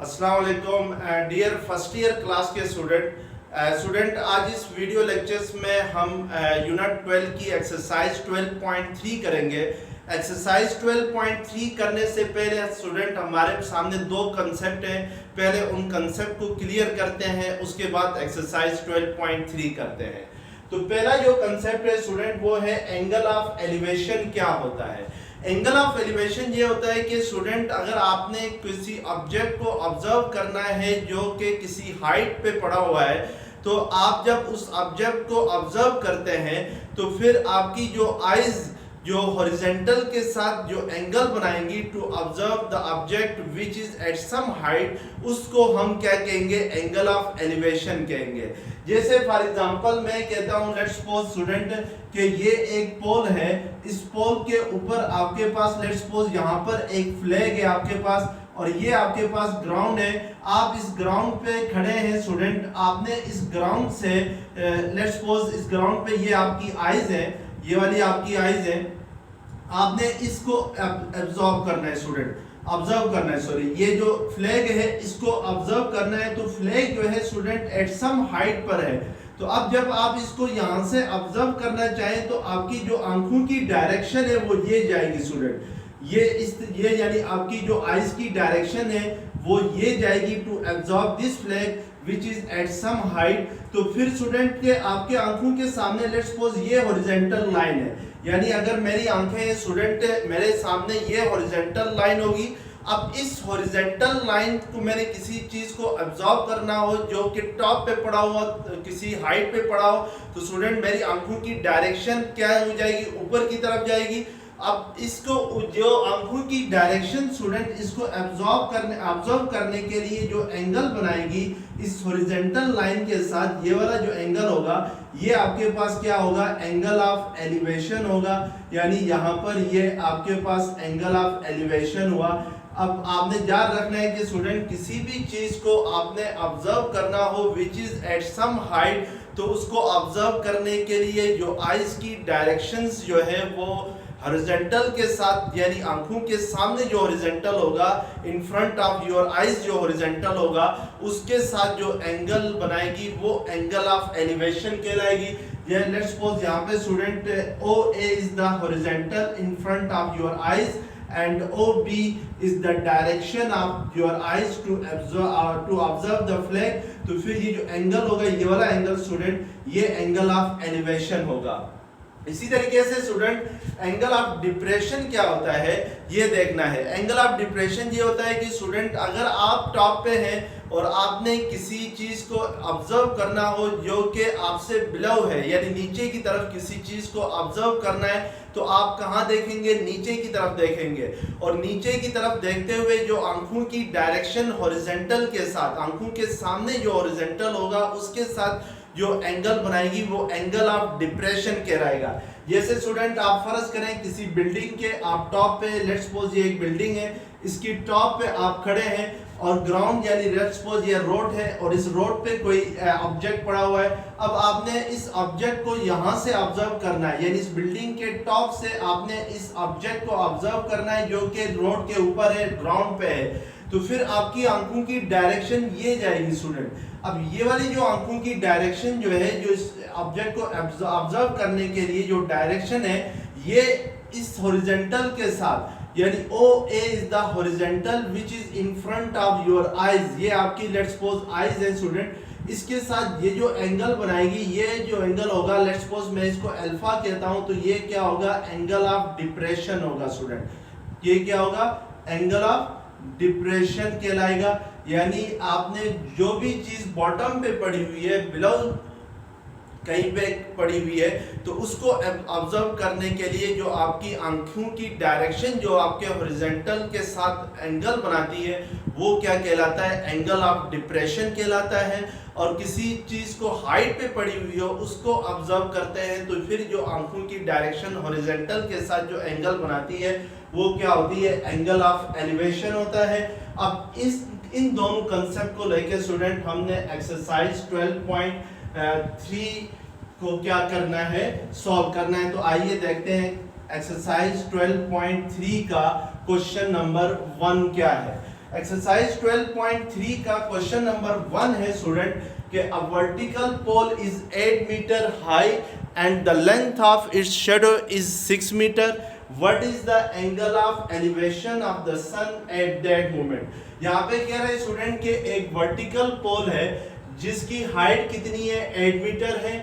अस्सलाम वालेकुम dear first year class के स्टूडेंट आज इस वीडियो लेक्चर्स में हम यूनिट 12 की एक्सरसाइज 12.3 करेंगे। एक्सरसाइज 12.3 करने से पहले स्टूडेंट हमारे सामने दो कंसेप्ट हैं, पहले उन कंसेप्ट को क्लियर करते हैं, उसके बाद एक्सरसाइज 12.3 करते हैं। तो पहला जो कंसेप्ट है स्टूडेंट वो है एंगल ऑफ एलिवेशन। क्या होता है एंगल ऑफ एलिवेशन? ये होता है कि स्टूडेंट अगर आपने किसी ऑब्जेक्ट को ऑब्जर्व करना है जो कि किसी हाइट पे पड़ा हुआ है, तो आप जब उस ऑब्जेक्ट को ऑब्जर्व करते हैं तो फिर आपकी जो आईज जो हॉरिजॉन्टल के साथ जो एंगल बनाएंगी to observe the object which is at some height, उसको हम क्या कहेंगे? एंगल ऑफ एलिवेशन कहेंगे। जैसे फॉर एग्जांपल मैं कहता हूं, लेट्स सपोज स्टूडेंट कि ये एक पोल है, इस पोल के ऊपर आपके पास लेट्स सपोज यहाँ पर एक फ्लैग है आपके पास, और ये आपके पास ग्राउंड है। आप इस ग्राउंड पे खड़े हैं स्टूडेंट, आपने इस ग्राउंड से लेट्स सपोज इस ग्राउंड पे ये आपकी आईज है, ये वाली आपकी आईज है, आपने इसको ऑब्जर्व करना है स्टूडेंट, ऑब्जर्व करना है, सॉरी ये जो फ्लैग है इसको ऑब्जर्व करना है। तो फ्लैग जो है स्टूडेंट एट सम हाइट पर है, तो अब जब आप इसको यहाँ से ऑब्जर्व करना चाहें तो आपकी जो आंखों की डायरेक्शन है वो ये जाएगी स्टूडेंट, ये यानी आपकी जो आईज की डायरेक्शन है वो ये जाएगी to observe this flag which is at some height. तो फिर स्टूडेंट के आपके आंखों के सामने लेट्स सपोज ये हॉरिजॉन्टल लाइन है, यानी अगर मेरी आंखें स्टूडेंट मेरे सामने ये हॉरिजॉन्टल लाइन होगी। अब इस हॉरिजॉन्टल लाइन को मैंने किसी चीज को ऑब्जर्व करना हो जो कि टॉप पे पड़ा हुआ, किसी हाइट पे पड़ा हो, तो स्टूडेंट मेरी आंखों की डायरेक्शन क्या हो जाएगी? ऊपर की तरफ जाएगी। अब इसको जो आंखों की डायरेक्शन स्टूडेंट इसको ऑब्जर्व करने के लिए जो एंगल बनाएगी इस हॉरिजॉन्टल लाइन के साथ, ये वाला जो एंगल होगा ये आपके पास क्या होगा? एंगल ऑफ एलिवेशन होगा। यानी यहाँ पर ये आपके पास एंगल ऑफ एलिवेशन हुआ। अब आपने याद रखना है कि स्टूडेंट किसी भी चीज को आपने ऑब्जर्व करना हो which is at some height, तो उसको ऑब्जर्व करने के लिए जो आईज की डायरेक्शंस जो है वो हॉरिजॉन्टल के साथ, यानी आंखों के सामने जो हॉरिजॉन्टल होगा, in front of your eyes जो हॉरिजॉन्टल होगा, उसके साथ जो एंगल बनाएगी वो एंगल ऑफ एलिवेशन कहलाएगी। ये लेट्स सपोज यहाँ पे student OA is the horizontal in front of your eyes and OB is the direction of your eyes to observe the flag। तो फिर ये जो एंगल होगा, ये वाला एंगल स्टूडेंट, ये एंगल ऑफ एलिवेशन होगा। इसी तरीके से स्टूडेंट एंगल ऑफ डिप्रेशन क्या होता है ये देखना है। एंगल ऑफ डिप्रेशन ये होता है कि स्टूडेंट अगर आप टॉप पे हैं और आपने किसी चीज को ऑब्जर्व करना हो जो कि आपसे बिलो है, यानी नीचे की तरफ किसी चीज को ऑब्जर्व करना है, तो आप कहाँ देखेंगे? नीचे की तरफ देखेंगे। और नीचे की तरफ देखते हुए जो आंखों की डायरेक्शन हॉरिजॉन्टल के साथ, आंखों के सामने जो हॉरिजॉन्टल होगा उसके साथ जो एंगल बनाएगी वो एंगल ऑफ डिप्रेशन कहलाएगा। जैसे स्टूडेंट आप फर्ज करें किसी बिल्डिंग के आप टॉप पे, लेट्स सपोज ये एक बिल्डिंग है, इसकी टॉप पे आप खड़े हैं और ग्राउंड यानी लेट्स सपोज ये रोड है और इस रोड पे कोई ऑब्जेक्ट पड़ा हुआ है। अब आपने इस ऑब्जेक्ट को यहाँ से ऑब्जर्व करना है, यानी इस बिल्डिंग के टॉप से आपने इस ऑब्जेक्ट को ऑब्जर्व करना है जो कि रोड के ऊपर है, ग्राउंड पे है। तो फिर आपकी आंखों की डायरेक्शन ये जाएगी स्टूडेंट। अब ये वाली जो आंखों की डायरेक्शन जो है, जो इस ऑब्जेक्ट को ऑब्जर्व करने के लिए जो डायरेक्शन है, ये इस हॉरिजॉन्टल के साथ, यानी OA is the horizontal which is in front of your eyes, ये आपकी लेट्स सपोज आईज है स्टूडेंट, इसके साथ ये जो एंगल बनाएगी, ये जो एंगल होगा लेट्स सपोज मैं इसको अल्फा कहता हूं, तो ये क्या होगा? एंगल ऑफ डिप्रेशन होगा स्टूडेंट। ये क्या होगा? एंगल ऑफ डिप्रेशन कहलाएगा। यानी आपने जो भी चीज बॉटम पे पड़ी हुई है, बिलो कहीं पे पड़ी हुई है, तो उसको ऑब्जर्व करने के लिए जो आपकी आंखों की डायरेक्शन जो आपके हॉरिजॉन्टल के साथ एंगल बनाती है वो क्या कहलाता है? एंगल ऑफ डिप्रेशन कहलाता है। और किसी चीज को हाइट पे पड़ी हुई हो उसको ऑब्जर्व करते हैं तो फिर जो आंखों की डायरेक्शन हॉरिजॉन्टल के साथ जो एंगल बनाती है वो क्या होती है? एंगल ऑफ एलिवेशन होता है। अब इन दोनों कंसेप्ट को लेकर स्टूडेंट हमने एक्सरसाइज 12.3 को क्या करना है? सॉल्व करना है। तो आइए देखते हैं एक्सरसाइज 12.3 का क्वेश्चन नंबर 1 क्या है। एक्सरसाइज 12.3 का क्वेश्चन नंबर 1 है स्टूडेंट कि a vertical pole is 8 metre high and the length of its shadow is 6 metre. What is the angle of elevation of the sun at that moment. यहाँ पे कह रहे हैं स्टूडेंट कि एक वर्टिकल पोल है जिसकी हाइट कितनी है 8 मीटर है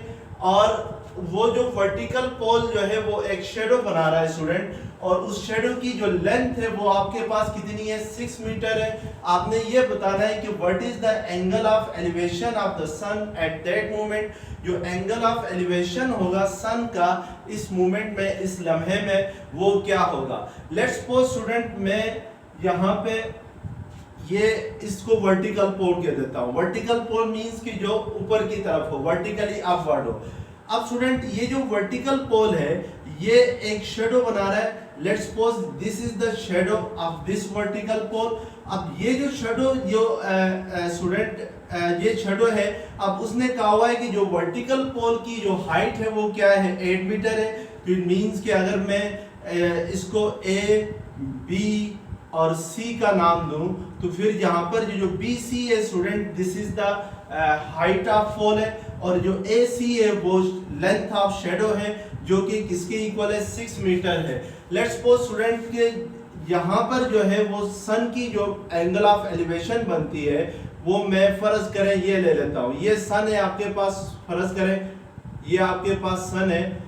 और वो जो वर्टिकल पोल जो है वो एक शेडो बना रहा है स्टूडेंट और उस शेडो की जो लेंथ है वो आपके पास कितनी है 6 मीटर है। आपने ये बताना है कि what is the angle of elevation of the sun at that moment. जो एंगल ऑफ एलिवेशन होगा सन का इस मोमेंट में, इस लम्हे में, वो क्या होगा। लेट्स सपोज स्टूडेंट मैं यहाँ पे ये इसको वर्टिकल पोल कह देता हूँ। वर्टिकल पोल मींस कि जो ऊपर की तरफ हो, वर्टिकली अपवर्ड हो। अब स्टूडेंट ये जो वर्टिकल पोल है ये एक शेडो बना रहा है। Let's suppose this is the shadow of this vertical pole. अब ये जो शेडो जो स्टूडेंट ये शेडो है, अब उसने कहा हुआ है कि जो वर्टिकल पोल की जो हाइट है वो क्या है 8 मीटर है। तो इट मींस कि अगर मैं इसको ए बी और सी का नाम दूं तो फिर यहाँ पर जो बी सी है student this is the height of pole है और जो ए सी है वो लेंथ ऑफ शेडो है जो कि किसके इक्वल है 6 मीटर है। लेट्स सपोज स्टूडेंट के यहाँ पर जो है वो सन की जो एंगल ऑफ एलिवेशन बनती है वो मैं फर्ज करें ये ले लेता हूँ। ये सन है आपके पास, फर्ज करें ये आपके पास सन है।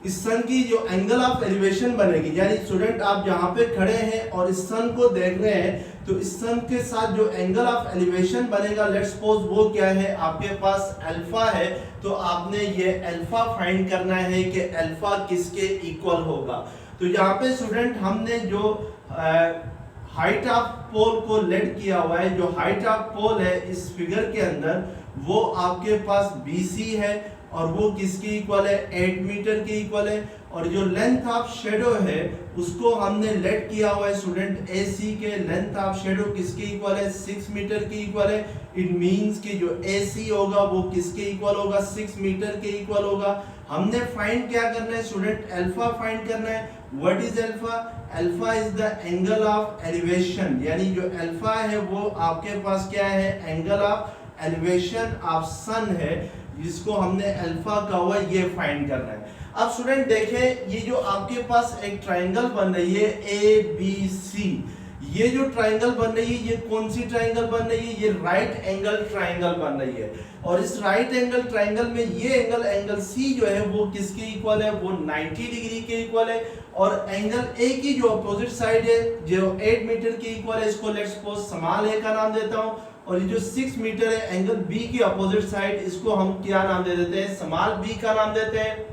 इस सन की जो एंगल ऑफ एलिवेशन बनेगी, यानी स्टूडेंट आप जहाँ पे खड़े हैं और इस सन को देख रहे हैं तो इस सन के साथ जो एंगल ऑफ एलिवेशन बनेगा लेट्स सपोज वो क्या है आपके पास अल्फा है। तो आपने ये अल्फा फाइंड करना है कि अल्फा किसके इक्वल होगा। तो यहाँ पे स्टूडेंट हमने जो हाइट ऑफ पोल को लेट किया हुआ है, जो हाइट ऑफ पोल है इस फिगर के अंदर वो आपके पास BC है और वो किसके इक्वल है 8 मीटर के इक्वल है। और जो लेंथ ऑफ शेडो है उसको हमने लेट किया हुआ है स्टूडेंट AC के लेंथ ऑफ शेडो किसके इक्वल है 6 मीटर के इक्वल है। इट मींस कि जो AC होगा वो किसके इक्वल होगा 6 मीटर के इक्वल होगा। हमने फाइंड क्या करना है स्टूडेंट अल्फा फाइंड करना है। What is alpha? Alpha is the angle of elevation, यानी जो अल्फा है वो आपके पास क्या है एंगल ऑफ एलिवेशन ऑफ सन है जिसको हमने अल्फा का हुआ ये फाइंड करना है। अब स्टूडेंट देखें ये जो आपके पास एक ट्रायंगल बन रही है ABC, ये जो ट्रायंगल बन रही है ये कौन सी ट्रायंगल बन रही है, ये राइट एंगल ट्रायंगल बन रही है। और इस राइट एंगल ट्रायंगल में ये एंगल C जो है वो किसके इक्वल है, वो 90 डिग्री के इक्वल है। और एंगल A की जो अपोजिट साइड है जो 8 मीटर के इक्वल है इसको लेट्स सपोज स्मॉल a का नाम देता हूँ। और ये जो 6 मीटर है एंगल B की अपोजिट साइड इसको हम क्या नाम दे देते हैं, स्मॉल b का नाम देते हैं।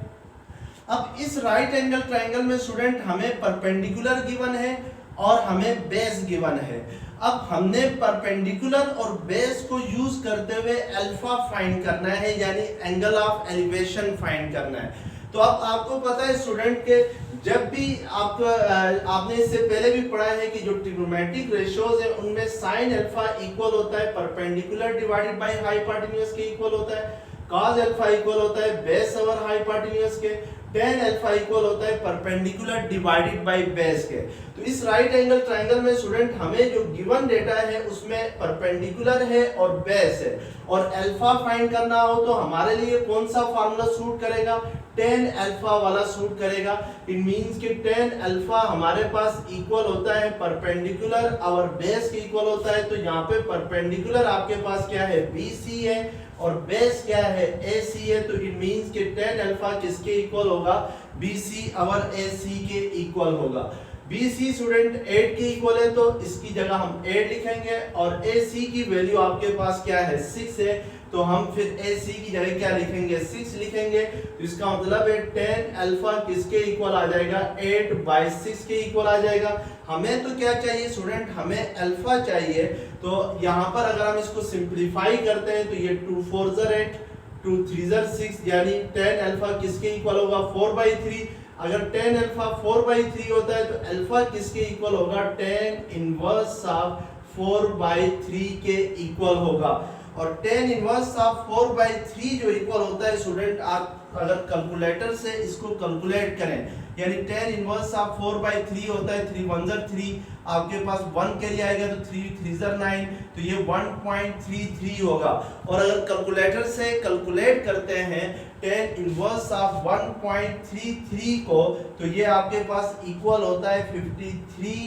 अब इस राइट एंगल ट्रायंगल में स्टूडेंट हमें परपेंडिकुलर गिवन है और हमें बेस गिवन है। अब हमने परपेंडिकुलर और बेस को यूज करते हुए अल्फा फाइंड करना है, यानी एंगल ऑफ एलिवेशन फाइंड करना है। तो अब आपको पता है स्टूडेंट के जब भी आपने इससे पहले भी पढ़ा है कि जो ट्रिग्नोमेट्रिक रेशियोज है उनमें साइन अल्फा इक्वल होता है परपेंडिकुलर डिवाइडेड बाय हाइपोटेन्यूज के इक्वल होता है, कॉस अल्फा इक्वल होता है बेस ओवर हाइपोटेन्यूज के, tan अल्फा इक्वल होता है परपेंडिकुलर डिवाइडेड बाय बेस के। तो इस राइट एंगल ट्रायंगल में स्टूडेंट हमें जो गिवन डेटा है उसमें परपेंडिकुलर है और बेस है और अल्फा फाइंड करना हो तो हमारे लिए कौन सा फार्मूला सूट करेगा, tan अल्फा वाला सूट करेगा। इट मींस कि tan अल्फा हमारे पास इक्वल होता है परपेंडिकुलर और बेस के इक्वल होता है। तो यहाँ पे परपेंडिकुलर आपके पास क्या है BC है और बेस क्या है AC है। तो इट मींस कि tan अल्फा किसके इक्वल होगा, BC और AC के इक्वल होगा। BC स्टूडेंट 8 के इक्वल है तो इसकी जगह हम 8 लिखेंगे और AC की वैल्यू आपके पास क्या है 6 है तो हम फिर AC की जगह क्या लिखेंगे 6 लिखेंगे। तो इसका मतलब है tan अल्फा किसके इक्वल आ जाएगा 8/6 के इक्वल आ जाएगा। हमें तो क्या चाहिए स्टूडेंट, हमें अल्फा चाहिए। तो यहाँ पर अगर हम इसको सिंप्लीफाई करते हैं तो ये 2 4 8 2 3 6 यानी tan अल्फा किसके इक्वल होगा 4/3। अगर tan अल्फा 4/3 होता है तो अल्फा किसके इक्वल होगा tan इनवर्स ऑफ 4/3 के इक्वल होगा। और tan इनवर्स ऑफ 4/3 जो इक्वल होता है स्टूडेंट, आप अगर कैलकुलेटर से इसको कैलकुलेट करें यानी tan इनवर्स ऑफ 4/3 होता है, 3 1 3, आपके पास 1 कैरी आएगा तो 3 3 9, तो ये 1.33 होगा। और अगर कैलकुलेटर से कैलकुलेट करते हैं tan इनवर्स ऑफ 1.33 को, तो ये आपके पास इक्वल होता है 53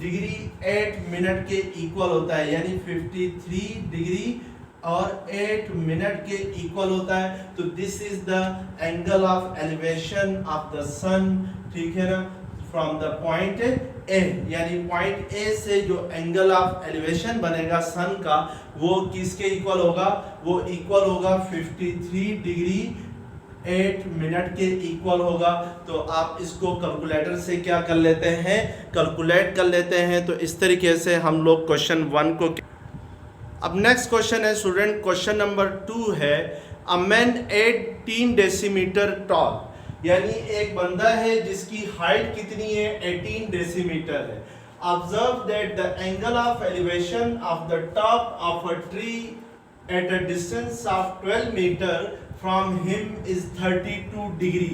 डिग्री 8 मिनट के इक्वल होता है, यानी 53 डिग्री और 8 मिनट के इक्वल होता है। तो this is the angle of elevation of the sun, ठीक है ना, फ्रॉम द पॉइंट ए, यानी पॉइंट ए से जो एंगल ऑफ एलिवेशन बनेगा सन का, वो किसके इक्वल होगा, वो इक्वल होगा 53 डिग्री 8 मिनट के इक्वल होगा। तो आप इसको कैलकुलेटर से क्या कर लेते हैं, कैलकुलेट कर लेते हैं। तो इस तरीके से हम लोग क्वेश्चन 1 को। अब नेक्स्ट क्वेश्चन है स्टूडेंट, क्वेश्चन नंबर 2 है, अ मैन 18 डेसीमीटर टॉल, यानी एक बंदा है जिसकी हाइट कितनी है, 18 डेसीमीटर है। Observe that the angle of elevation of the top of a tree at a distance of 12 metre from him is 32 degree.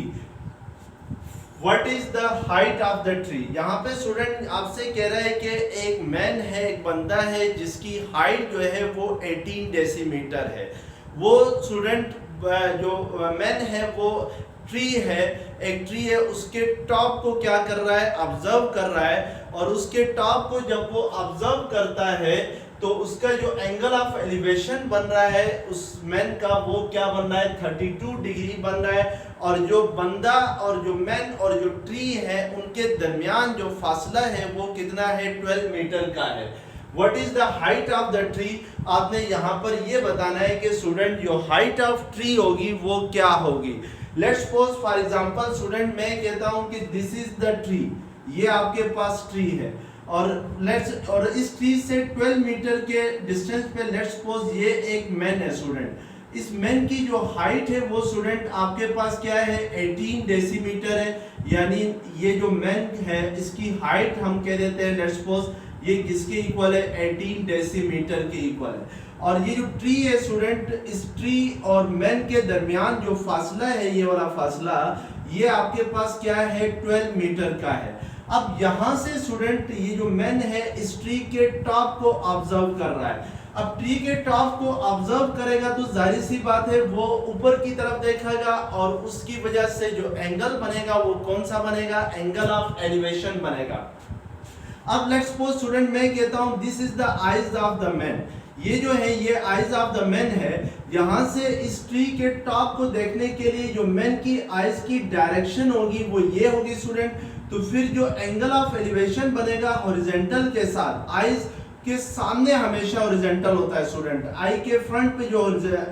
What is the height of the tree? यहाँ पे स्टूडेंट आपसे कह रहा है कि एक मैन है, एक बंदा है जिसकी हाइट जो है वो 18 डेसीमीटर है। वो स्टूडेंट जो मैन है वो ट्री है, एक ट्री है, उसके टॉप को क्या कर रहा है, ऑब्जर्व कर रहा है। और उसके टॉप को जब वो ऑब्जर्व करता है तो उसका जो एंगल ऑफ एलिवेशन बन रहा है उस मैन का, वो क्या बन रहा है, 32 डिग्री बन रहा है। और जो बंदा और जो मैन और जो ट्री है उनके दरमियान जो फासला है वो कितना है, 12 मीटर का है। What is the height of the tree? आपने यहाँ पर ये बताना है कि स्टूडेंट जो हाइट ऑफ ट्री होगी वो क्या होगी। Let's suppose for example student मैं कहता हूँ कि दिस इज द ट्री, ये आपके पास ट्री है, और इस ट्री से 12 मीटर के डिस्टेंस पे लेट्स सपोज ये एक मैन है स्टूडेंट। इस मैन की जो हाइट है वो स्टूडेंट आपके पास क्या है, 18 डेसीमीटर है। यानी ये जो मैन है इसकी हाइट हम कह देते हैं लेट्स सपोज ये किसके इक्वल है, 18 डेसीमीटर के इक्वल है। और ये जो ट्री है स्टूडेंट, इस ट्री और मैन के दरमियान जो फासला है, ये वाला फासला, ये आपके पास क्या है, 12 मीटर का है। अब यहां से स्टूडेंट ये जो मैन है इस ट्री के टॉप को ऑब्जर्व कर रहा है। अब ट्री के टॉप को ऑब्जर्व करेगा तो जाहिर सी बात है वो ऊपर की तरफ देखेगा और उसकी वजह से जो एंगल बनेगा वो कौन सा बनेगा, एंगल ऑफ एलिवेशन बनेगा। अब लेट्स सपोज स्टूडेंट मैं कहता हूं this is the eyes of the man, ये जो है ये आईज ऑफ द मैन है। यहां से इस ट्री के टॉप को देखने के लिए जो मैन की आईज की डायरेक्शन होगी वो ये होगी स्टूडेंट। तो फिर जो एंगल ऑफ एलिवेशन बनेगा हॉरिजॉन्टल के साथ, आईज के सामने हमेशा हॉरिजॉन्टल होता है स्टूडेंट। आई के फ्रंट पे जो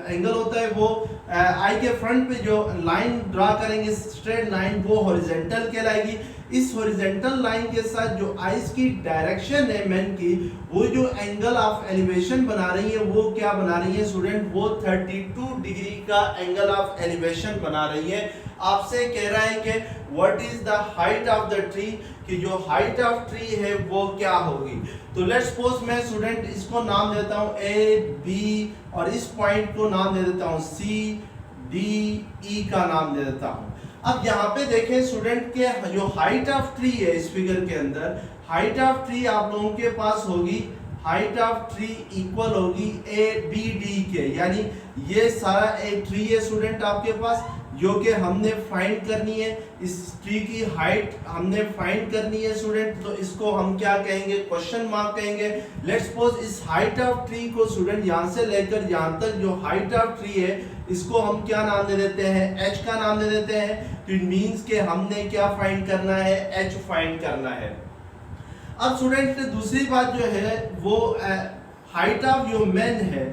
एंगल होता है वो आई के फ्रंट पे जो लाइन ड्रा करेंगे स्ट्रेट लाइन, वो हॉरिजॉन्टल कहलाएगी। इस हॉरिजॉन्टल लाइन के साथ जो आईज की डायरेक्शन है मैन की, वो जो एंगल ऑफ एलिवेशन बना रही है वो क्या बना रही है स्टूडेंट, वो 32 डिग्री का एंगल ऑफ एलिवेशन बना रही है। आपसे कह रहा है कि what is the height of the tree, कि जो हाइट ऑफ ट्री है वो क्या होगी। तो लेट्स सपोज मैं स्टूडेंट इसको नाम देता हूं ए बी, और इस पॉइंट को नाम दे देता हूं सी डी ई का नाम दे देता हूं। अब यहाँ पे देखें स्टूडेंट के जो हाइट ऑफ ट्री है इस फिगर के अंदर, हाइट ऑफ ट्री आप लोगों के पास होगी, हाइट ऑफ ट्री इक्वल होगी ए बी डी के, यानी ये सारा एक ट्री है स्टूडेंट आपके पास जो कि हमने फाइंड करनी है। इस ट्री की हाइट हमने फाइंड करनी है स्टूडेंट, तो इसको हम क्या कहेंगे, क्वेश्चन मार्क कहेंगे। लेट्स सपोज इस हाइट ऑफ ट्री को स्टूडेंट यहाँ से लेकर यहाँ तक जो हाइट ऑफ ट्री है इसको हम क्या नाम दे देते हैं, एच का नाम दे देते हैं। तो इट मींस के हमने क्या फाइंड करना है, एच फाइंड करना है। अब स्टूडेंट दूसरी बात जो है वो हाइट ऑफ जो मैन है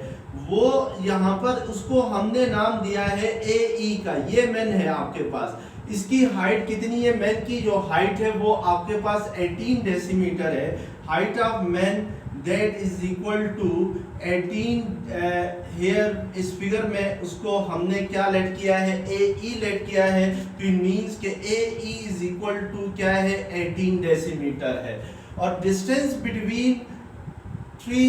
वो यहाँ पर उसको हमने नाम दिया है ए ई का। ये मैन है आपके पास, इसकी हाइट कितनी है, मैन की जो हाइट है वो आपके पास 18 डेसीमीटर है। Height of man that is equal to 18 here इस फिगर में उसको हमने क्या लेट किया है, ए ई लेट किया है। तो इट मींस के ए ई इज इक्वल टू क्या है, 18 डेसीमीटर है। और distance between tree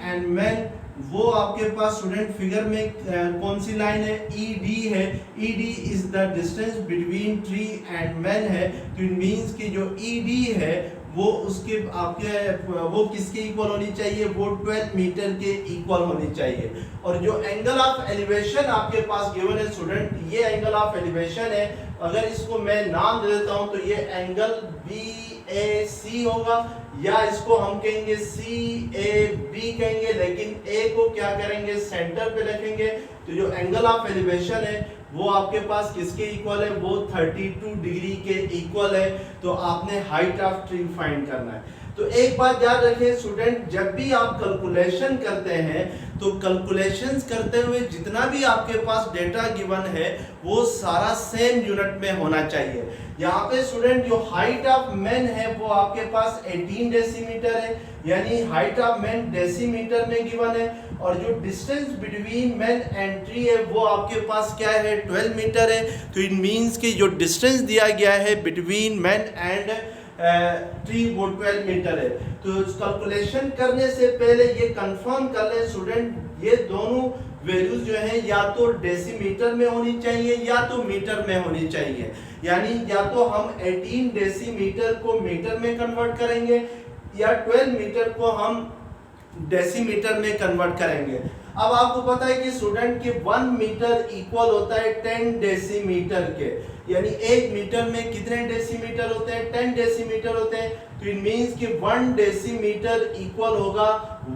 and man वो आपके पास स्टूडेंट फिगर में कौन सी लाइन है, ED है। ED is the distance between tree and man है। तो इट मींस कि जो ED है वो उसके आपके वो किसके इक्वल होनी चाहिए, वो 12 मीटर के इक्वल होनी चाहिए। और जो एंगल ऑफ एलिवेशन आपके पास गिवन है स्टूडेंट, ये एंगल ऑफ एलिवेशन है। अगर इसको मैं नाम दे देता हूं तो ये एंगल BAC होगा, या इसको हम कहेंगे CAB कहेंगे, लेकिन A को क्या करेंगे, सेंटर पे रखेंगे। तो जो एंगल ऑफ एलिवेशन है वो आपके पास किसके इक्वल है, वो 32 डिग्री के इक्वल है। तो आपने हाइट ऑफ ट्री फाइंड करना है। तो एक बात याद रखें स्टूडेंट, जब भी आप कैलकुलेशन करते हैं तो कैलकुलेशंस करते हुए जितना भी आपके पास डेटा गिवन है वो सारा सेम यूनिट में होना चाहिए। यहाँ पे स्टूडेंट जो हाइट ऑफ मैन है वो आपके पास 18 डेसीमीटर है, यानी हाइट ऑफ मैन डेसीमीटर में गिवन है। और जो distance between man and tree है वो आपके पास क्या है, 12 मीटर है। तो इट मींस कि जो डिस्टेंस दिया गया है बिटवीन मैन एंड ट्री वो 12 मीटर है। तो कैलकुलेशन करने से पहले ये कंफर्म कर लें स्टूडेंट, ये दोनों वैल्यूज जो है या तो डेसीमीटर में होनी चाहिए या तो मीटर में होनी चाहिए। यानी या तो हम 18 डेसीमीटर को मीटर में कन्वर्ट करेंगे या 12 मीटर को हम डेसीमीटर में कन्वर्ट करेंगे। अब आपको पता है कि स्टूडेंट के 1 मीटर इक्वल होता है 10 डेसीमीटर के, यानी 1 मीटर में कितने डेसीमीटर होते हैं, 10 डेसीमीटर होते हैं। तो इट मींस कि 1 डेसीमीटर इक्वल होगा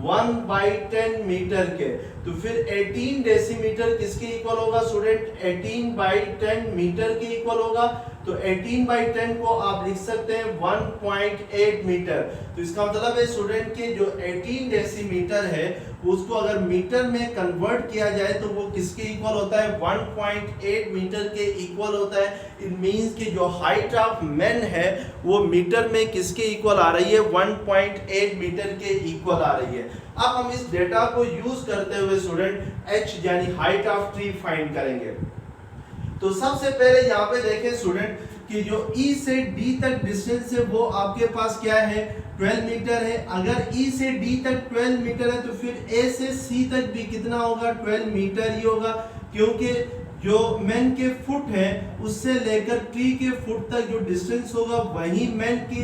1/10 मीटर के। तो फिर 18 डेसीमीटर किसके इक्वल होगा स्टूडेंट, 18/10 मीटर के इक्वल होगा। तो 18/10 को आप लिख सकते हैं 1.8 मीटर। तो इसका मतलब है स्टूडेंट के जो 18 डेसीमीटर है उसको अगर मीटर में कन्वर्ट किया जाए तो वो किसके इक्वल होता है, 1.8 मीटर के इक्वल होता है। इट मींस कि जो हाइट ऑफ मैन है वो मीटर में किसके इक्वल आ रही है, 1.8 मीटर के इक्वल आ रही है। अब हम इस डेटा को यूज करते हुए स्टूडेंट H यानी हाइट ऑफ ट्री फाइंड करेंगे। तो सबसे पहले यहाँ पे देखें स्टूडेंट कि जो E से D तक डिस्टेंस है वो आपके पास क्या है, 12 मीटर है। अगर E से D तक 12 मीटर है तो फिर A से C तक भी कितना होगा, 12 मीटर ही होगा, क्योंकि जो मैन के फुट है उससे लेकर ट्री के फुट तक जो डिस्टेंस होगा वही मैन की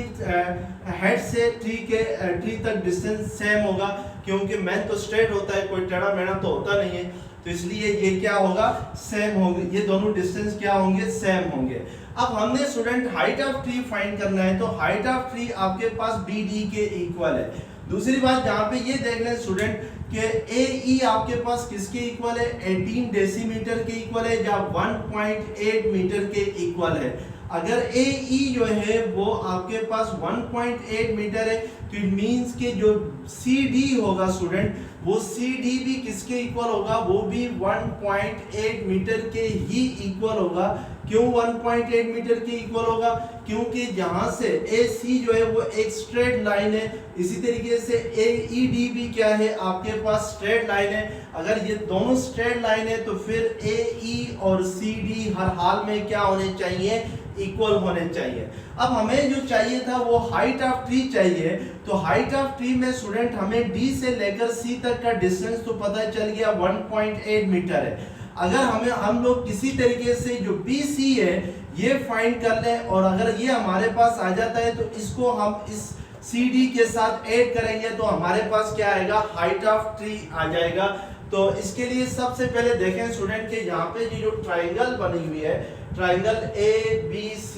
हेड से ट्री तक डिस्टेंस सेम होगा, क्योंकि मैन तो स्ट्रेट होता है, कोई टेढ़ा मेढ़ा तो होता नहीं है। तो इसलिए ये क्या होगा, सेम होंगे, ये दोनों डिस्टेंस क्या होंगे, सेम होंगे। अब हमने student height of tree find करना है, तो हाइट ऑफ ट्री आपके पास BD के इक्वल है। दूसरी बात यहाँ पे ये देख लें स्टूडेंट कि AE आपके पास किसके इक्वल है, 18 डेसीमीटर के इक्वल है या 1.8 मीटर के इक्वल है। अगर AE जो है वो आपके पास 1.8 मीटर है तो इट मींस कि जो CD होगा स्टूडेंट, वो CD भी किसके इक्वल होगा, वो भी 1.8 मीटर के ही इक्वल होगा। क्यों 1.8 मीटर के इक्वल होगा, क्योंकि यहाँ से AC जो है वो एक स्ट्रेट लाइन है, इसी तरीके से AED भी क्या है आपके पास स्ट्रेट लाइन है। अगर ये दोनों स्ट्रेट लाइन है तो फिर AE और CD हर हाल में क्या होने चाहिए, इक्वल होने चाहिए। अब हमें जो चाहिए था वो हाइट ऑफ ट्री चाहिए। तो हाइट ऑफ ट्री में स्टूडेंट हमें D से लेकर C तक का डिस्टेंस तो पता चल गया 1.8 मीटर है। अगर हम लोग किसी तरीके से जो BC है ये फाइंड कर लें और अगर ये हमारे पास आ जाता है तो इसको हम इस CD के साथ ऐड करेंगे तो हमारे पास क्या आएगा, हाइट ऑफ ट्री आ जाएगा। तो इसके लिए सबसे पहले देखें स्टूडेंट के यहाँ पे ये जो ट्राइंगल बनी हुई है, ट्राइंगल ABC,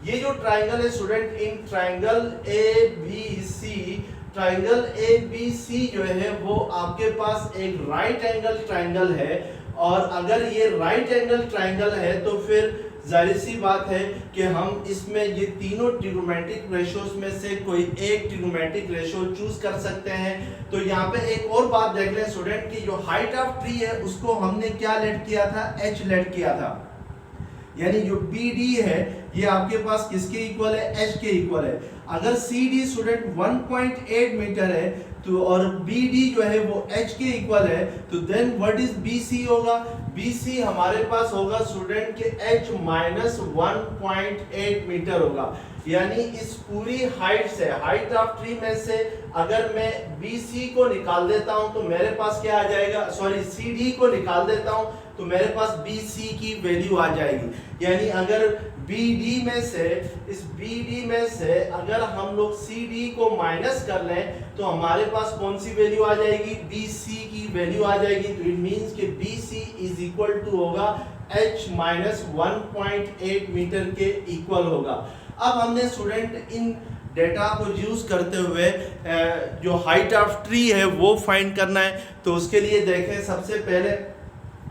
ये जो ट्राइंगल है स्टूडेंट, इन ट्राइंगल ABC जो है वो आपके पास एक राइट एंगल ट्राइंगल है। और अगर ये राइट एंगल ट्राइंगल है तो फिर जाहिर सी बात है कि हम इसमें ये तीनों ट्रिग्नोमेट्रिक रेशियोज में से कोई एक ट्रिग्नोमेट्रिक रेशियो चूज कर सकते हैं। तो यहाँ पे एक और बात देख लें स्टूडेंट की जो हाइट ऑफ ट्री है उसको हमने क्या लेट किया था, H लेट किया था। यानी जो BD है ये आपके पास किसके इक्वल है, H के इक्वल है। अगर CD स्टूडेंट 1.8 मीटर है तो और BD जो है वो H के इक्वल है, तो देन व्हाट इज BC होगा, BC हमारे पास होगा स्टूडेंट के H माइनस 1.8 मीटर होगा। यानी इस पूरी हाइट से, हाइट ऑफ ट्री में से अगर मैं BC को निकाल देता हूं तो मेरे पास क्या आ जाएगा, सॉरी CD को निकाल देता हूं तो मेरे पास BC की वैल्यू आ जाएगी। यानी अगर BD में से, इस BD में से अगर हम लोग CD को माइनस कर लें तो हमारे पास कौन सी वैल्यू आ जाएगी, BC की वैल्यू आ जाएगी। तो इट मींस कि BC इज इक्वल टू होगा H माइनस 1.8 मीटर के इक्वल होगा। अब हमने स्टूडेंट इन डेटा को यूज करते हुए जो हाइट ऑफ ट्री है वो फाइंड करना है। तो उसके लिए देखें, सबसे पहले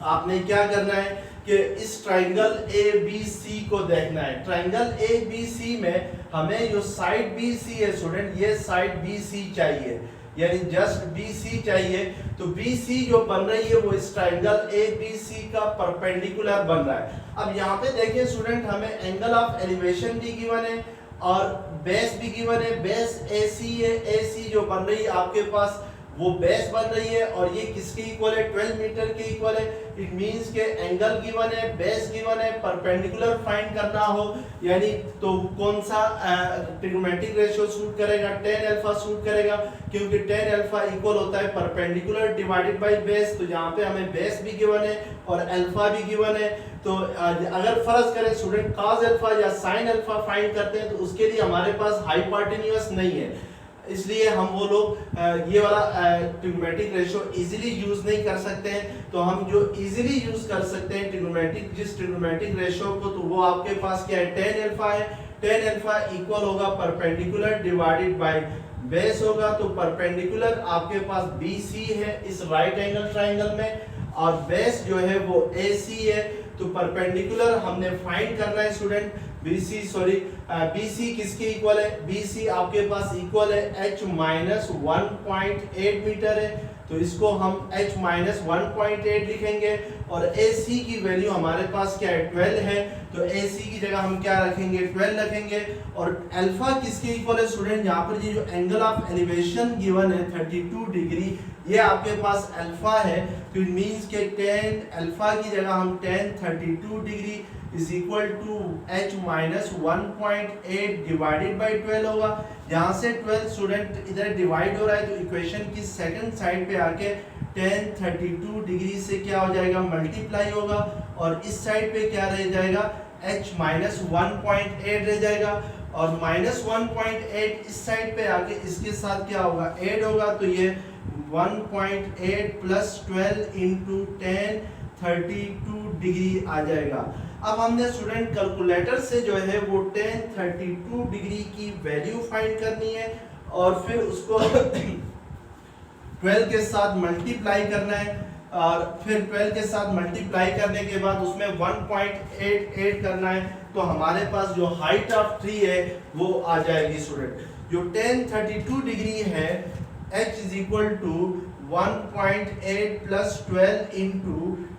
आपने क्या करना है कि इस ट्राइंगल ABC को देखना है। ट्राइंगल ABC में हमें जो साइड BC है स्टूडेंट, ये साइड BC चाहिए, यानी जस्ट BC चाहिए। तो BC जो बन रही है वो इस ट्राइंगल ABC का परपेंडिकुलर बन रहा है। अब यहाँ पे देखिए स्टूडेंट, हमें एंगल ऑफ एलिवेशन भी गिवन है और बेस भी गिवन है। बेस AC है, AC जो बन रही है आपके पास वो बेस बन रही है और ये किसके इक्वल है, 12 मीटर के इक्वल है। इट मींस के एंगल गिवन है, बेस गिवन है, परपेंडिकुलर फाइंड करना हो यानी तो कौन सा ट्रिग्नोमेट्रिक रेशियो सूट करेगा, tan अल्फा सूट करेगा, क्योंकि tan अल्फा इक्वल होता है परपेंडिकुलर डिवाइडेड बाय बेस। तो यहाँ पे हमें बेस भी गिवन है और अल्फा भी गिवन है। तो अगर फर्ज करें स्टूडेंट cos अल्फा या sin अल्फा फाइंड करते हैं तो उसके लिए हमारे पास हाइपोटेन्यूज नहीं है, इसलिए हम वो लोग ये वाला ट्रिग्नोमेट्रिक रेशियो इजीली यूज नहीं कर सकते हैं। तो हम जो इजीली यूज कर सकते हैं ट्रिग्नोमेट्रिक, जिस ट्रिग्नोमेट्रिक रेशियो को, तो वो आपके पास क्या है, tan अल्फा है। tan अल्फा इक्वल होगा परपेंडिकुलर डिवाइडेड बाय बेस होगा। तो परपेंडिकुलर आपके पास BC है इस राइट एंगल ट्राइंगल में और बेस जो है वो AC है। तो परपेंडिकुलर हमने फाइंड करना है स्टूडेंट, BC किसके इक्वल है, BC आपके पास इक्वल है H माइनस 1.8 मीटर है। तो इसको हम H माइनस 1.8 लिखेंगे और AC की वैल्यू हमारे पास क्या है, 12 है। तो AC की जगह हम क्या रखेंगे, 12 रखेंगे। और अल्फा किसके इक्वल है स्टूडेंट, यहाँ पर ये जो एंगल ऑफ एलिवेशन गिवन है 32 डिग्री, ये आपके पास अल्फा है। तो इट मींस के tan अल्फा की जगह हम tan 32 degree is equal to H minus 1.8 divided by 12 होगा। यहाँ से 12 स्टूडेंट इधर डिवाइड हो रहा है तो इक्वेशन की सेकंड साइड पे आके tan 32 डिग्री से क्या हो जाएगा, मल्टीप्लाई होगा और इस साइड पे क्या रह जाएगा, H माइनस 1.8 रह जाएगा और माइनस 1.8 इस साइड पे आके इसके साथ क्या होगा, ऐड होगा। तो ये 1.8 प्लस 12 इंटू tan 32 डिग्री आ जाएगा। अब हमने स्टूडेंट कैलकुलेटर से जो है वो tan 32 डिग्री की वैल्यू फाइंड करनी है और फिर उसको 12 के साथ मल्टीप्लाई करना है और फिर 12 के साथ मल्टीप्लाई करने के बाद उसमें 1.88 करना है। तो हमारे पास जो हाइट ऑफ ट्री है वो आ जाएगी स्टूडेंट। जो tan 32 डिग्री है H is equal to 1.8 plus 12 into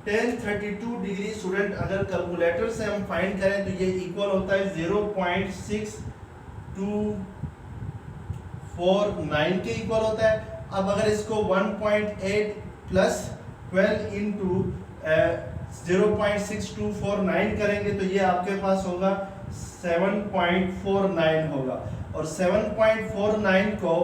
tan 32 degree student अगर कैलकुलेटर से हम फाइंड करें तो ये इक्वल होता है 0.6249 के इक्वल होता है। अब अगर इसको 1.8 प्लस 12 इंटू 0.6249 करेंगे तो ये आपके पास होगा 7.49 होगा और 7.49 को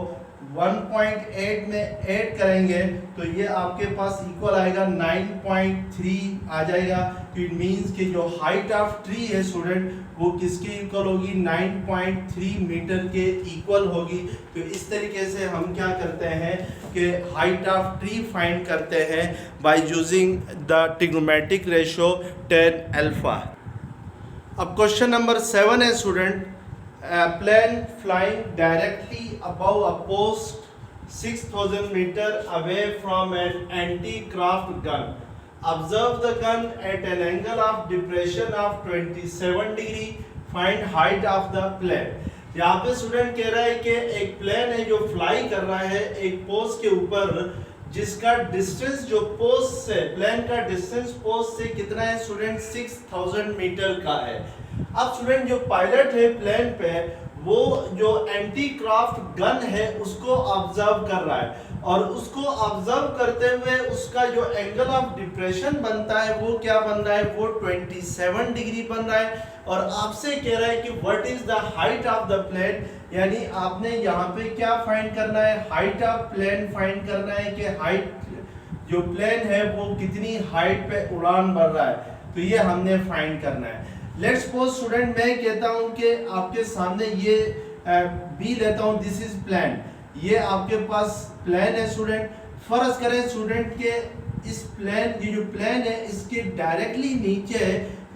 1.8 में ऐड करेंगे तो ये आपके पास इक्वल आएगा 9.3 आ जाएगा। तो इट मींस कि जो हाइट ऑफ ट्री है स्टूडेंट वो किसके इक्वल होगी, 9.3 मीटर के इक्वल होगी। तो इस तरीके से हम क्या करते हैं कि हाइट ऑफ ट्री फाइंड करते हैं by using the trigonometric ratio tan alpha. अब क्वेश्चन नंबर 7 है student, a plane flying directly above a post 6000 meter away from an anti-craft gun. Observe the gun at an angle of depression of 27 degree. Find height of the plane. यहाँ पे student कह रहा है कि एक plane है जो fly कर रहा है एक पोस्ट के ऊपर जिसका डिस्टेंस जो पोस्ट से प्लेन का डिस्टेंस पोस्ट से कितना है स्टूडेंट 6000 मीटर का है। अब स्टूडेंट जो पायलट है प्लेन पे वो जो एंटी क्राफ्ट गन है उसको ऑब्जर्व कर रहा है और उसको ऑब्जर्व करते हुए उसका जो एंगल ऑफ डिप्रेशन बनता है वो क्या बन रहा है, वो 27 डिग्री बन रहा है। और आपसे कह रहा है कि what is the height of the plane, यानी आपने यहाँ पे क्या फाइंड करना है, हाइट ऑफ प्लेन फाइंड करना है कि हाइट जो प्लेन है वो कितनी हाइट पे उड़ान भर रहा है, तो ये हमने फाइंड करना है। लेट्स सपोज स्टूडेंट मैं कहता हूं कि आपके सामने ये बी लेता हूं, दिस इज प्लेन, ये आपके पास प्लेन है स्टूडेंट। फर्ज करें स्टूडेंट के इस प्लेन, ये जो प्लेन है इसके डायरेक्टली नीचे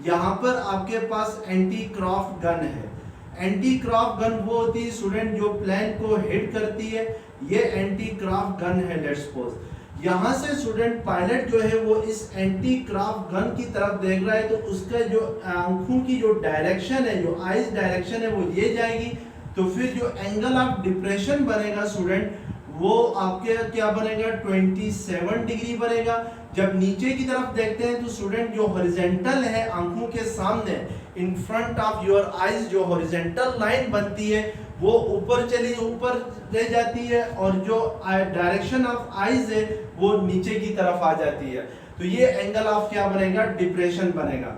यहाँ पर आपके पास एंटी क्राफ्ट गन है। एंटी क्राफ्ट गन वो होती है स्टूडेंट जो प्लेन को हिट करती है, ये एंटी क्राफ्ट गन है। लेट्स सपोज यहाँ से स्टूडेंट पायलट जो है वो इस एंटी क्राफ्ट गन की तरफ देख रहा है, तो उसका जो आंखों की जो डायरेक्शन है, जो आइज डायरेक्शन है वो ये जाएगी। तो फिर जो एंगल ऑफ डिप्रेशन बनेगा स्टूडेंट वो आपके क्या बनेगा, 27 डिग्री बनेगा। जब नीचे की तरफ देखते हैं तो स्टूडेंट जो हॉरिजॉन्टल है आंखों के सामने in front of your eyes जो हॉरिजॉन्टल लाइन बनती है वो ऊपर रह जाती है और जो डायरेक्शन ऑफ आइज है वो नीचे की तरफ आ जाती है। तो ये एंगल ऑफ क्या बनेगा, डिप्रेशन बनेगा।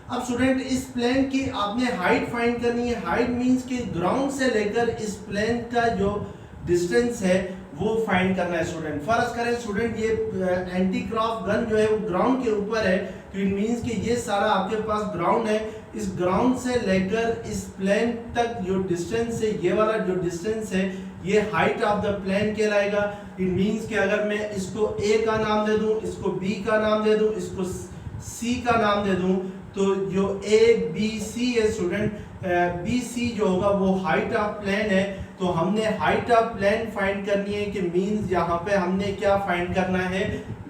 अब स्टूडेंट इस प्लेन की आपने हाइट फाइंड करनी है। हाइट मींस कि ग्राउंड से लेकर इस प्लेन का जो डिस्टेंस है वो फाइंड करना है स्टूडेंट। फर्ज करें स्टूडेंट ये एंटी क्राफ्ट गन जो है वो ग्राउंड के ऊपर है, तो इट मींस कि ये सारा आपके पास ग्राउंड है। इस ग्राउंड से लेकर इस प्लेन तक जो डिस्टेंस है, ये वाला जो डिस्टेंस है ये हाइट ऑफ द प्लेन कहलाएगा। इट मींस कि अगर मैं इसको ए का नाम दे दूं, इसको बी का नाम दे दूं, इसको सी का नाम दे दूं, तो जो ए बी सी है स्टूडेंट, बी सी जो होगा वो हाइट ऑफ प्लेन है। तो हमने हाइट ऑफ प्लेन फाइंड करनी है कि मींस यहाँ पे हमने क्या फाइंड करना है,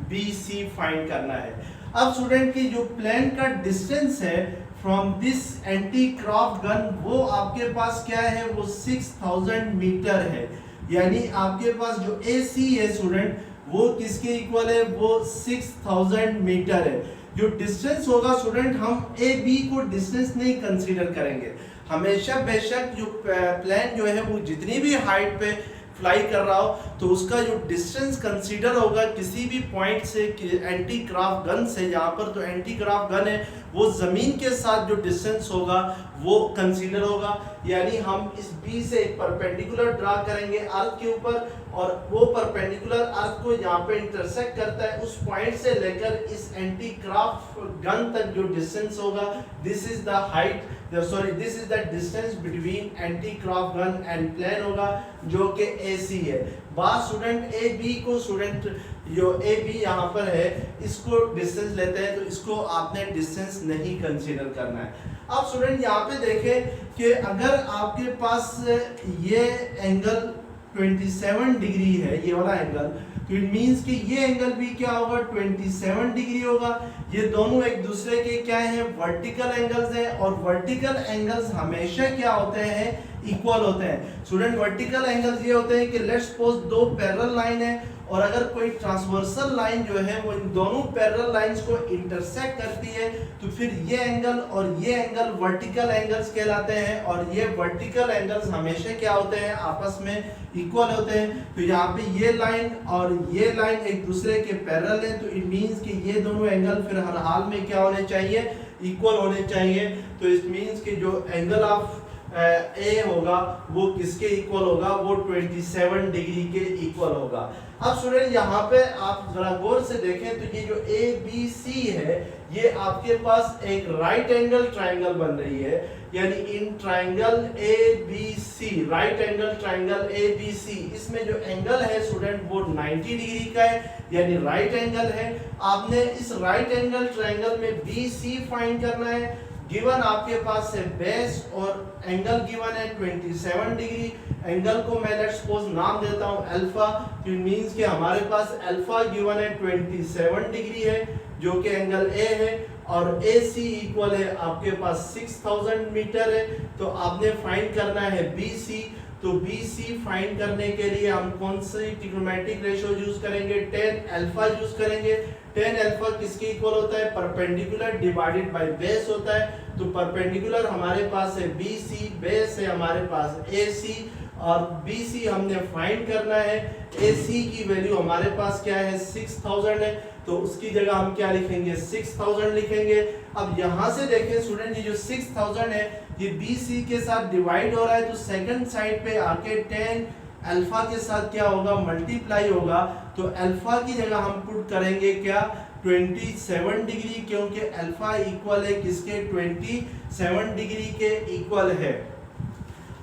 बी सी फाइंड करना है। अब स्टूडेंट की जो प्लेन का डिस्टेंस है from this anti craft gun वो आपके पास क्या है, वो 6000 मीटर है। यानी आपके पास जो ए सी है स्टूडेंट वो किसके इक्वल है, वो 6000 मीटर है। जो डिस्टेंस होगा स्टूडेंट हम ए बी को डिस्टेंस नहीं कंसीडर करेंगे, हमेशा बेशक जो प्लेन जो है वो जितनी भी हाइट पे फ्लाई कर रहा हो तो उसका जो डिस्टेंस कंसीडर होगा किसी भी पॉइंट से एंटी क्राफ्ट गन से, यहाँ पर तो एंटी क्राफ्ट गन है वो जमीन के साथ जो डिस्टेंस होगा वो कंसीडर होगा। यानी हम इस बी से एक परपेंडिकुलर ड्रा करेंगे अर्थ के ऊपर और वो परपेंडिकुलर अर्थ को यहाँ पे इंटरसेक्ट करता है, उस पॉइंट से लेकर इस एंटी क्राफ्ट गन तक जो डिस्टेंस होगा this is the height, sorry this is the distance between anti craft gun and plane होगा जो कि AC है। बात स्टूडेंट ए बी को, स्टूडेंट जो ए बी यहाँ पर है इसको डिस्टेंस लेते हैं तो इसको आपने डिस्टेंस नहीं कंसीडर करना है। अब स्टूडेंट यहाँ पे देखें कि अगर आपके पास ये एंगल 27 डिग्री है, ये वाला एंगल, तो इट मींस कि ये एंगल भी क्या होगा, 27 डिग्री होगा। ये दोनों एक दूसरे के क्या हैं, वर्टिकल एंगल्स हैं और वर्टिकल एंगल्स हमेशा क्या होते हैं, इक्वल होते हैं। स्टूडेंट वर्टिकल एंगल्स ये होते हैं कि लेट्स सपोज दो पैरेलल लाइन है और अगर कोई ट्रांसवर्सल लाइन जो है वो इन दोनों पैरेलल लाइंस को इंटरसेक्ट करती है तो फिर ये एंगल और ये एंगल वर्टिकल एंगल्स कहलाते हैं और ये वर्टिकल एंगल्स हमेशा क्या होते हैं, आपस में इक्वल होते हैं। तो यहाँ पे ये लाइन और ये लाइन एक दूसरे के पैरेलल हैं, तो इट मींस कि ये दोनों एंगल फिर हर हाल में क्या होने चाहिए, इक्वल होने चाहिए। तो इट मींस कि जो एंगल ऑफ ए होगा वो किसके इक्वल होगा, वो 27 डिग्री के इक्वल होगा। अब स्टूडेंट यहाँ पे आप जरा गौर से देखें तो ये जो ए बी सी है ये आपके पास एक राइट एंगल ट्रायंगल बन रही है। यानी in triangle A B C, right angle triangle A B C, इसमें जो एंगल है स्टूडेंट वो 90 डिग्री का है, यानी राइट एंगल है। आपने इस राइट एंगल ट्रायंगल में बी सी फाइंड करना है। गिवन आपके पास है बेस और एंगल गिवन है 27 डिग्री। एंगल को मैं लेट्स सपोज नाम देता हूं अल्फा, तो इट मींस कि हमारे पास अल्फा गिवन है 27 डिग्री है जो कि एंगल ए है और AC इक्वल है आपके पास 6000 मीटर है। तो आपने फाइंड करना है BC। तो BC फाइंड करने के लिए हम कौन सी ट्रिग्नोमेट्रिक रेशियो यूज करेंगे, tan अल्फा यूज करेंगे। tan अल्फा किसके इक्वल होता है, परपेंडिकुलर डिवाइडेड बाय बेस होता है। तो परपेंडिकुलर हमारे पास है BC, बेस है हमारे पास AC, और BC हमने फाइंड करना है। AC की वैल्यू हमारे पास क्या है, 6000 है, तो उसकी जगह हम क्या लिखेंगे, 6000 लिखेंगे। अब यहाँ से देखें स्टूडेंट, ये जो 6000 है ये BC के साथ डिवाइड हो रहा है, तो सेकंड साइड पे आके tan अल्फा के साथ क्या होगा, मल्टीप्लाई होगा। तो अल्फा की जगह हम पुट करेंगे क्या, 27 डिग्री, क्योंकि अल्फा इक्वल है किसके, 27 डिग्री के इक्वल है।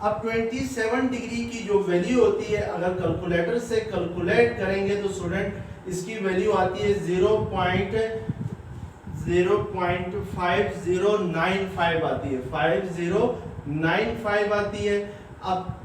अब 27 डिग्री की जो वैल्यू होती है, अगर कैलकुलेटर से कैलकुलेट करेंगे तो स्टूडेंट इसकी वैल्यू आती है 0.5095 आती है, 5095 आती है। अब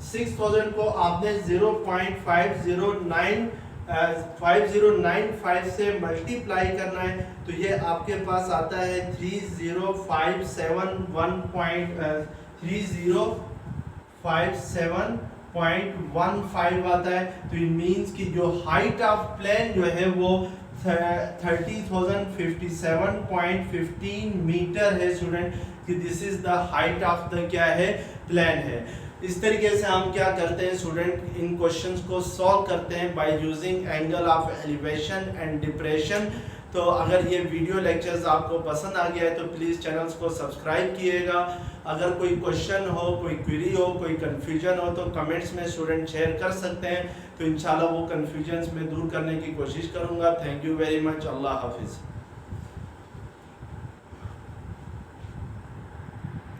6000 को आपने 0.5095 से मल्टीप्लाई करना है, तो ये आपके पास आता है 305715 आता है। तो इट मींस कि जो हाइट ऑफ प्लेन जो है वो 30,057.15 मीटर है स्टूडेंट, कि this is the height of the क्या है, प्लेन है। इस तरीके से हम क्या करते हैं स्टूडेंट, इन क्वेश्चंस को सॉल्व करते हैं by using angle of elevation and depression. तो अगर ये वीडियो लेक्चर्स आपको पसंद आ गया है तो प्लीज़ चैनल्स को सब्सक्राइब किएगा। अगर कोई क्वेश्चन हो, कोई क्वेरी हो, कोई कन्फ्यूजन हो तो कमेंट्स में स्टूडेंट शेयर कर सकते हैं, तो इंशाल्लाह वो कन्फ्यूजन्स में दूर करने की कोशिश करूँगा। Thank you very much. अल्लाह हाफिज़।